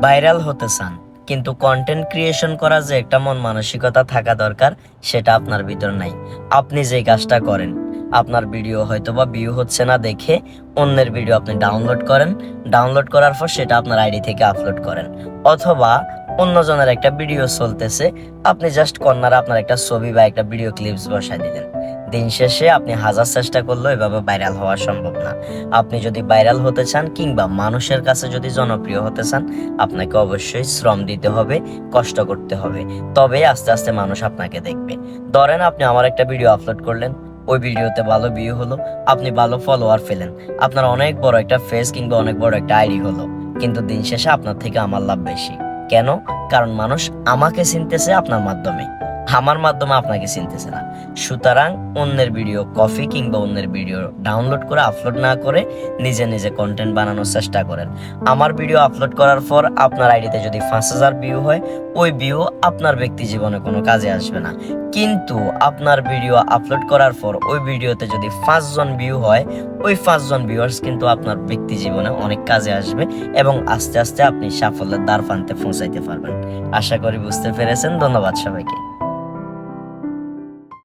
Viral হতে চান, কিন্তু কন্টেন্ট ক্রিয়েশন করার যে একটা মন মানসিকতা থাকা দরকার সেটা আপনার ভিতর নাই। আপনি যে কাজটা করেন, আপনার ভিডিও হয়তো বা ভিউ হচ্ছে না দেখে অন্যের ভিডিও আপনি ডাউনলোড করেন, ডাউনলোড করার পর সেটা আপনার আইডি থেকে আপলোড করেন, অথবা অন্যজনের একটা ভিডিও চলতেছে, আপনি জাস্ট কর্নারে আপনার একটা ছবি বা একটা ভিডিও ক্লিপস বসায় দিলেন। দিন শেষে আপনি হাজার চেষ্টা করলেও এভাবে ভাইরাল হওয়া সম্ভব না। আপনি যদি ভাইরাল হতে চান কিংবা মানুষের কাছে যদি জনপ্রিয় হতে চান, আপনাকে অবশ্যই শ্রম দিতে হবে, কষ্ট করতে হবে, তবে আস্তে আস্তে মানুষ আপনাকে দেখবে। ধরেন আপনি আমার একটা ভিডিও আপলোড করলেন, ওই ভিডিওতে ভালো ভিউ হলো, আপনি ভালো ফলোয়ার পেলেন, আপনার অনেক বড় একটা ফেস কিংবা অনেক বড় একটা আইডি হলো, কিন্তু দিন শেষে আপনার থেকে আমার লাভ বেশি। কেন? কারণ মানুষ আমাকে চিনতেছে আপনার মাধ্যমে, আমার মাধ্যমে আপনাকে চিনতেছে না। সুতরাং অন্যের ভিডিও কপি কিংবা অন্যের ভিডিও ডাউনলোড করে আপলোড না করে নিজে নিজে কন্টেন্ট বানানোর চেষ্টা করেন। আমার ভিডিও আপলোড করার পর আপনার আইডিতে যদি 5,000 ভিউ হয়, ওই ভিউ আপনার ব্যক্তি জীবনে কোনো কাজে আসবে না। কিন্তু আপনার ভিডিও আপলোড করার পর ওই ভিডিওতে যদি 5 জন ভিউ হয়, ওই 5 জন ভিউয়ার্স কিন্তু আপনার ব্যক্তি জীবনে অনেক কাজে আসবে এবং আস্তে আস্তে আপনি সাফল্যের দ্বার প্রান্তে পৌঁছাইতে পারবেন। আশা করি বুঝতে পেরেছেন। ধন্যবাদ সবাইকে।